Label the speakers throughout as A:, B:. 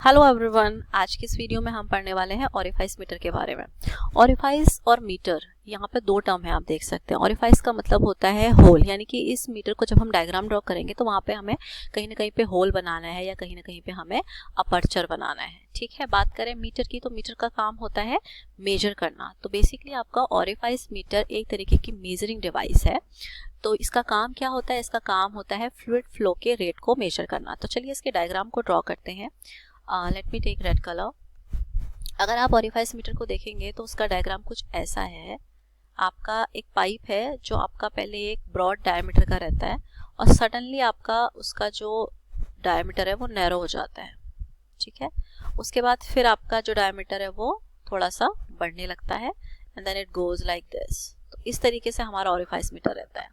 A: Hello everyone, आज की इस वीडियो में हम पढ़ने वाले हैं ऑरिफाइस मीटर के बारे में। ऑरिफाइस और मीटर, यहाँ पे दो टर्म है, आप देख सकते हैं। ऑरिफाइस का मतलब होता है होल, यानी कि इस मीटर को जब हम डायग्राम ड्रॉ करेंगे तो वहाँ पे हमें कहीं ना कहीं पे होल बनाना है या कहीं ना कहीं पे हमें अपर्चर बनाना है। ठीक है, बात करें मीटर की तो मीटर का काम होता है मेजर करना। तो बेसिकली आपका ऑरिफाइस मीटर एक तरीके की मेजरिंग डिवाइस है। तो इसका काम क्या होता है? इसका काम होता है फ्लूइड फ्लो के रेट को मेजर करना। तो चलिए इसके डायग्राम को ड्रॉ करते हैं। Let me take red colour. अगर आप ऑरिफाइस मीटर को देखेंगे तो उसका डायग्राम कुछ ऐसा है। आपका एक पाइप है जो आपका पहले एक ब्रॉड डायमीटर का रहता है और सडनली आपका उसका जो डायमीटर है वो नैरो हो जाता है। ठीक है, उसके बाद फिर आपका जो डायमीटर है वो थोड़ा सा बढ़ने लगता है and then it goes like this. तो इस तरीके से हमारा ऑरिफाइस मीटर रहता है।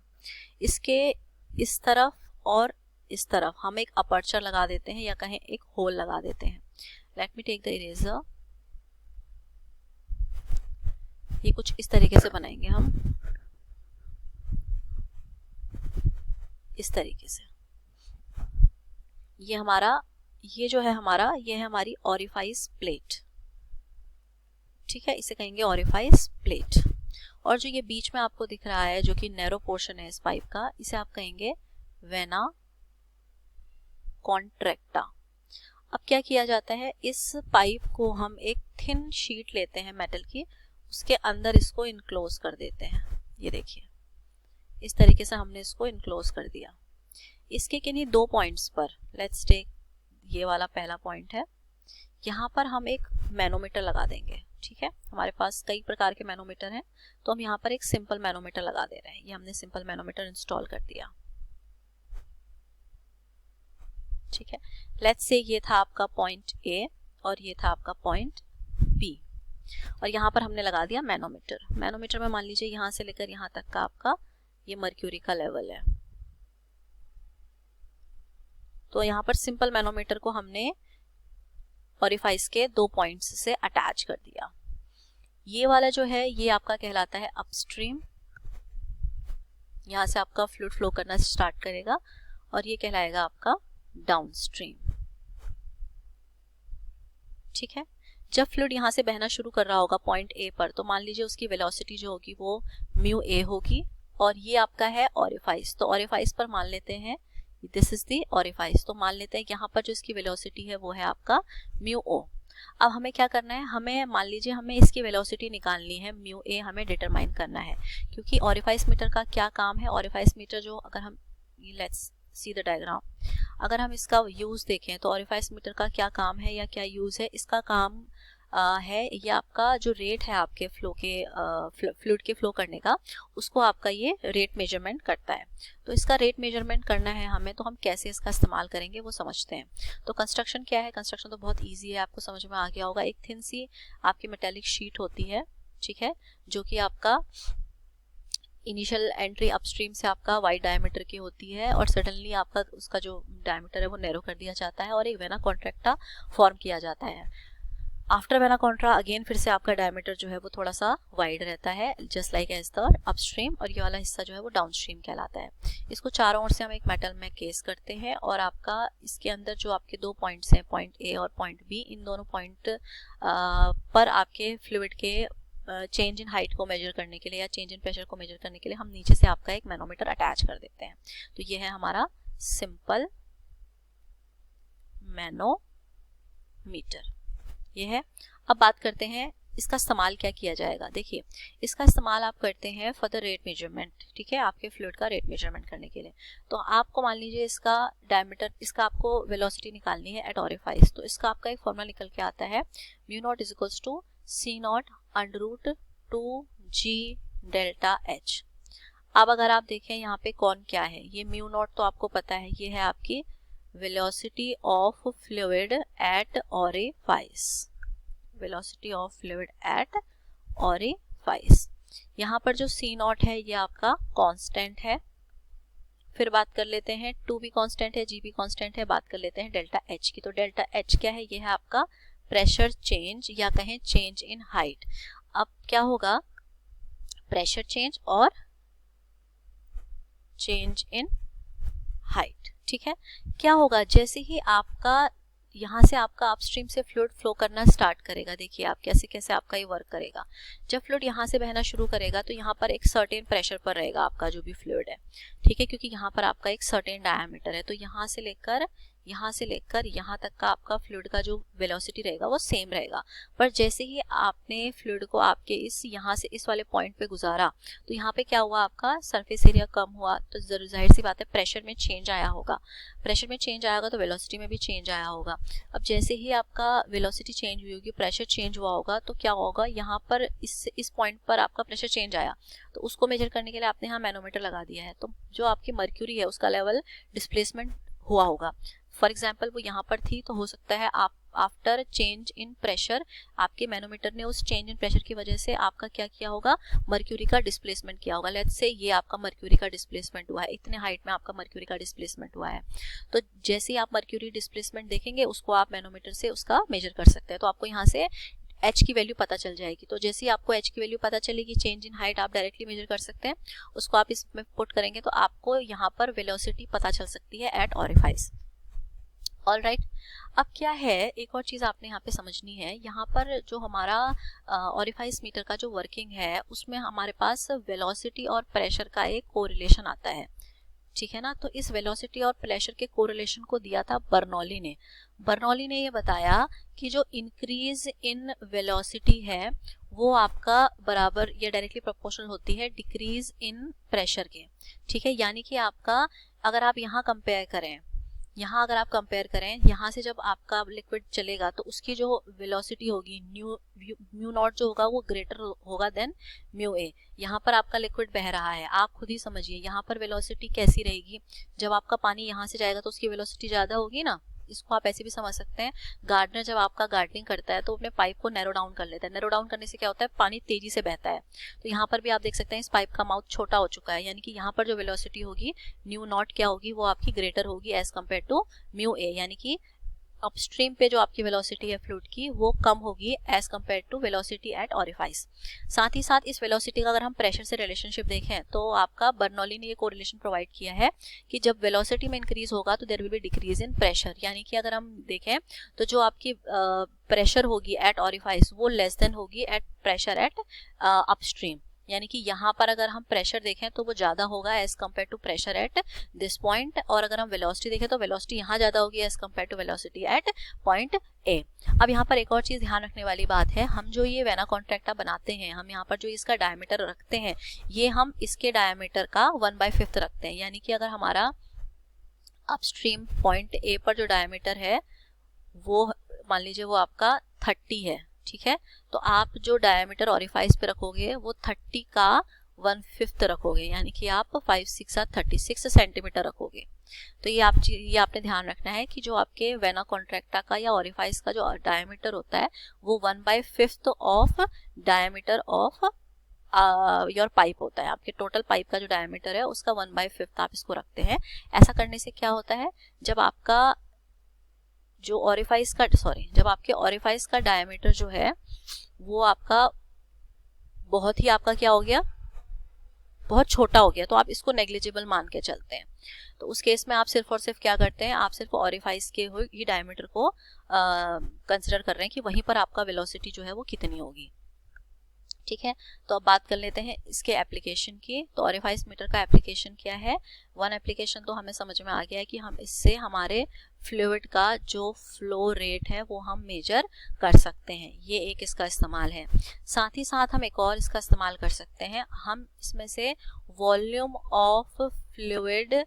A: इसके इस तरफ और इस तरफ हम एक अपर्चर लगा देते हैं या कहें एक होल लगा देते हैं। Let me take the eraser. ये कुछ इस तरीके से बनाएंगे हम, इस तरीके से। ये जो है हमारा, ये है हमारी ऑरिफाइस प्लेट। ठीक है, इसे कहेंगे ऑरिफाइस प्लेट। और जो ये बीच में आपको दिख रहा है जो कि नैरो पोर्शन है इस पाइप का, इसे आप कहेंगे वेना कॉन्ट्रैक्टा। अब क्या किया जाता है, इस पाइप को हम एक थिन शीट लेते हैं मेटल की, उसके अंदर इसको इनक्लोज कर देते हैं। ये देखिए, इस तरीके से हमने इसको इनक्लोज कर दिया। इसके किन्हीं दो पॉइंट्स पर, लेट्स टेक ये वाला पहला पॉइंट है, यहाँ पर हम एक मैनोमीटर लगा देंगे। ठीक है, हमारे पास कई प्रकार के मैनोमीटर हैं, तो हम यहाँ पर एक सिंपल मैनोमीटर लगा दे रहे हैं। ये हमने सिंपल मैनोमीटर इंस्टॉल कर दिया। ठीक है, लेट्स से ये था आपका पॉइंट ए और ये था आपका पॉइंट बी, और यहाँ पर हमने लगा दिया मैनोमीटर। मैनोमीटर में मान लीजिए यहाँ से लेकर यहाँ तक का आपका ये मर्क्यूरी का लेवल है। तो यहाँ पर सिंपल मैनोमीटर को हमने ऑरिफाइस के दो पॉइंट्स से अटैच कर दिया। ये वाला जो है ये आपका कहलाता है अपस्ट्रीम, यहाँ से आपका फ्लूइड फ्लो करना स्टार्ट करेगा, और ये कहलाएगा आपका डाउनस्ट्रीम। ठीक है, जब फ्लूइड यहाँ से बहना शुरू कर रहा होगा पॉइंट ए पर, तो मान लीजिए उसकी वेलोसिटी जो होगी वो म्यू ए होगी, और ये आपका है ऑरिफाइस। तो ऑरिफाइस पर मान लेते हैं दिस इज दी ऑरिफाइस, तो मान लेते हैं यहाँ पर जो इसकी वेलोसिटी है वो है आपका म्यू ओ। अब हमें क्या करना है, हमें मान लीजिए हमें इसकी वेलोसिटी निकालनी है, म्यू ए हमें डिटरमाइन करना है। क्योंकि ऑरिफाइस मीटर का क्या काम है, ऑरिफाइस मीटर जो, अगर हम लेट्स सी द डायग्राम, अगर हम इसका यूज देखें तो ऑरिफाइस मीटर का क्या काम है या क्या यूज है, इसका काम है ये आपका जो रेट है आपके फ्लो के फ्लूइड के फ्लो करने का, उसको आपका ये रेट मेजरमेंट करता है। तो इसका रेट मेजरमेंट करना है हमें, तो हम कैसे इसका इस्तेमाल करेंगे वो समझते हैं। तो कंस्ट्रक्शन क्या है, कंस्ट्रक्शन तो बहुत ईजी है, आपको समझ में आ गया होगा। एक थिन सी आपकी मेटेलिक शीट होती है, ठीक है, जो कि आपका इनिशियल एंट्री अपस्ट्रीम से आपका वाइड डायमीटर की होती है, और सडनली आपका उसका जो डायमीटर है वो नैरो कर दिया जाता है और एक वेना कॉन्ट्रैक्टा फॉर्म किया जाता है। आफ्टर वेना कॉन्ट्रा अगेन फिर से आपका डायमीटर जो है वो थोड़ा सा वाइड रहता है, just like as the upstream, और ये वाला हिस्सा जो है वो डाउनस्ट्रीम कहलाता है। इसको चारों ओर से हम एक मेटल में केस करते हैं, और आपका इसके अंदर जो आपके दो पॉइंट्स हैं, पॉइंट ए और पॉइंट बी, इन दोनों पॉइंट पर आपके फ्लूइड के चेंज इन हाइट को मेजर करने के लिए या चेंज इन प्रेशर को मेजर करने के लिए हम नीचे से आपका एक मैनोमीटर अटैच कर देते हैं। तो ये है हमारा सिंपल मैनोमीटर, ये है। अब बात करते हैं इसका इस्तेमाल क्या किया जाएगा। देखिए, इसका इस्तेमाल आप करते हैं फॉर द रेट मेजरमेंट। ठीक है, आपके फ्लूइड का रेट मेजरमेंट करने के लिए। तो आपको मान लीजिए इसका डायमीटर, इसका आपको वेलोसिटी निकालनी है एट ऑरिफाइस, तो इसका आपका एक फॉर्मूला निकल के आता है, mu not is equals to C not under root 2g delta H. अब अगर आप देखें यहाँ पे कौन क्या है, ये म्यू नॉट तो आपको पता है, ये है आपकी velocity of fluid at orifice, velocity of fluid at orifice. यहाँ पर जो सी नॉट है ये आपका कांस्टेंट है। फिर बात कर लेते हैं, टू भी कांस्टेंट है, जी भी कांस्टेंट है। बात कर लेते हैं डेल्टा एच की। तो डेल्टा एच क्या है, ये है आपका प्रेशर चेंज या कहें चेंज इन हाइट। अब क्या होगा, प्रेशर चेंज और चेंज इन हाइट। ठीक है, क्या होगा, जैसे ही आपका यहाँ से आपका अपस्ट्रीम से फ्लूइड फ्लो करना स्टार्ट करेगा। देखिए आप कैसे कैसे आपका ये वर्क करेगा। जब फ्लूइड यहाँ से बहना शुरू करेगा तो यहाँ पर एक सर्टेन प्रेशर पर रहेगा आपका जो भी फ्लूइड है, ठीक है, क्योंकि यहाँ पर आपका एक सर्टेन डायमीटर है। तो यहाँ से लेकर यहाँ तक का आपका फ्लूइड का जो वेलोसिटी रहेगा वो सेम रहेगा। पर जैसे ही आपने फ्लूइड को आपके यहाँ से इस वाले पॉइंट पे गुजारा तो यहाँ पे क्या हुआ, आपका सरफेस एरिया कम हुआ, तो जाहिर सी बात है प्रेशर में चेंज आया होगा। प्रेशर में चेंज आएगा तो वेलोसिटी में भी चेंज आया होगा। अब जैसे ही आपका वेलोसिटी चेंज हुई होगी, प्रेशर चेंज हुआ होगा, तो क्या होगा, यहाँ पर इस पॉइंट पर आपका प्रेशर चेंज आया, तो उसको मेजर करने के लिए आपने यहाँ मैनोमीटर लगा दिया है। तो जो आपकी मर्क्यूरी है उसका लेवल डिस्प्लेसमेंट हुआ होगा। फॉर एग्जाम्पल वो यहाँ पर थी, तो हो सकता है आप आफ्टर चेंज इन प्रेशर आपके मैनोमीटर ने उस चेंज इन प्रेशर की वजह से आपका क्या किया होगा, मर्क्यूरी का डिस्प्लेसमेंट किया होगा। लेट्स से ये आपका मर्क्यूरी का डिस्प्लेसमेंट हुआ है, इतने हाइट में आपका मर्क्यूरी का डिस्प्लेसमेंट हुआ है। तो जैसे ही आप मर्क्यूरी डिस्प्लेसमेंट देखेंगे उसको आप मैनोमीटर से उसका मेजर कर सकते हैं। तो आपको यहाँ से एच की वैल्यू पता चल जाएगी। तो जैसे ही आपको एच की वैल्यू पता चलेगी, चेंज इन हाइट आप डायरेक्टली मेजर कर सकते हैं, उसको आप इसमें पुट करेंगे तो आपको यहाँ पर वेलोसिटी पता चल सकती है एट ऑरिफाइस। ऑल राइट, अब क्या है, एक और चीज़ आपने यहाँ पे समझनी है। यहाँ पर जो हमारा ऑरिफाइस मीटर का जो वर्किंग है उसमें हमारे पास वेलोसिटी और प्रेशर का एक कोरिलेशन आता है, ठीक है ना। तो इस वेलोसिटी और प्रेशर के कोरिलेशन को दिया था बर्नौली ने। बर्नौली ने ये बताया कि जो इंक्रीज इन वेलोसिटी है वो आपका बराबर या डायरेक्टली प्रोपोर्शनल होती है डिक्रीज इन प्रेशर के, ठीक है। यानी कि आपका अगर आप यहाँ कंपेयर करें, यहाँ से जब आपका लिक्विड चलेगा तो उसकी जो वेलोसिटी होगी म्यू नॉट जो होगा वो ग्रेटर होगा देन म्यू ए। यहाँ पर आपका लिक्विड बह रहा है, आप खुद ही समझिए यहाँ पर वेलोसिटी कैसी रहेगी। जब आपका पानी यहाँ से जाएगा तो उसकी वेलोसिटी ज़्यादा होगी ना। इसको आप ऐसे भी समझ सकते हैं, गार्डनर जब आपका गार्डनिंग करता है तो अपने पाइप को नैरो डाउन कर लेता है। नैरो डाउन करने से क्या होता है, पानी तेजी से बहता है। तो यहाँ पर भी आप देख सकते हैं इस पाइप का माउथ छोटा हो चुका है, यानी कि यहाँ पर जो वेलोसिटी होगी न्यू नॉट क्या होगी, वो आपकी ग्रेटर होगी as compare to mu A, यानी कि अपस्ट्रीम पे जो आपकी वेलोसिटी है फ्लूइड की वो कम होगी as compare to velocity at orifice. साथ ही साथ इस वेलोसिटी का अगर हम प्रेशर से रिलेशनशिप देखें तो आपका बर्नौली ने ये कोरिलेशन प्रोवाइड किया है कि जब वेलोसिटी में इंक्रीज होगा तो there will be decrease in pressure. यानी कि अगर हम देखें तो जो आपकी प्रेशर होगी एट ऑरिफाइस वो लेस देन होगी एट प्रेशर एट अपस्ट्रीम। यानी कि यहाँ पर अगर हम प्रेशर देखें तो वो ज़्यादा होगा as compare to pressure at this point, और अगर हम वेलोसिटी देखें तो वेलोसिटी यहाँ ज़्यादा होगी as compare to velocity at point A. अब यहाँ पर एक और चीज़ ध्यान रखने वाली बात है, हम जो ये वेना कॉन्ट्रैक्टा बनाते हैं, हम यहाँ पर जो इसका डायमीटर रखते हैं ये हम इसके डायमीटर का 1/5 रखते हैं। यानी कि अगर हमारा अपस्ट्रीम पॉइंट ए पर जो डायमीटर है वो मान लीजिए वो आपका 30 है, ठीक है, तो आप जो डायमीटर ऑरिफाइस पे रखोगे वो 30 का 1/5 रखोगे, यानी कि आप 5 6 36 सेंटीमीटर रखोगे। तो ये आपने ध्यान रखना है कि जो आपके वेना कॉन्ट्रैक्टा का या ऑरिफाइस का जो डायमीटर होता है वो 1/5 of diameter of your pipe होता है। आपके टोटल पाइप का जो डायमीटर है उसका 1/5 आप इसको रखते हैं। ऐसा करने से क्या होता है, जब आपका जो जब आपके ऑरिफाइस का डायमीटर जो है वो आपका बहुत ही आपका क्या हो गया, बहुत छोटा हो गया, तो आप इसको नेग्लिजिबल मान के चलते हैं। तो उस केस में आप सिर्फ और सिर्फ क्या करते हैं, आप सिर्फ ऑरिफाइस के ही डायमीटर को कंसिडर कर रहे हैं कि वहीं पर आपका वेलोसिटी जो है वो कितनी होगी, ठीक है। तो अब बात कर लेते हैं इसके एप्लीकेशन की। तो ऑरिफाइस मीटर का एप्लीकेशन क्या है, वन एप्लीकेशन तो हमें समझ में आ गया है कि हम इससे हमारे फ्लूइड का जो फ्लो रेट है वो हम मेजर कर सकते हैं, ये एक इसका इस्तेमाल है। साथ ही साथ हम एक और इसका इस्तेमाल कर सकते हैं, हम इसमें से volume of fluid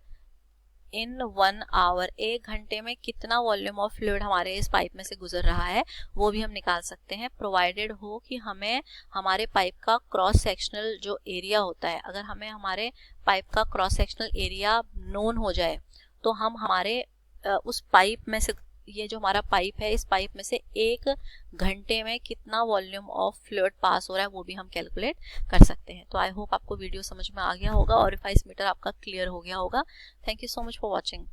A: in 1 hour, 1 घंटे में कितना वॉल्यूम ऑफ फ्लूइड हमारे इस पाइप में से गुजर रहा है वो भी हम निकाल सकते हैं, प्रोवाइडेड हो कि हमें हमारे पाइप का क्रॉस सेक्शनल जो एरिया होता है, अगर हमें हमारे पाइप का क्रॉस सेक्शनल एरिया नोन हो जाए तो हम हमारे उस पाइप में से, ये जो हमारा पाइप है इस पाइप में से 1 घंटे में कितना वॉल्यूम ऑफ फ्लूइड पास हो रहा है वो भी हम कैलकुलेट कर सकते हैं। तो आई होप आपको वीडियो समझ में आ गया होगा, ऑरिफाइस मीटर आपका क्लियर हो गया होगा। Thank you so much for watching.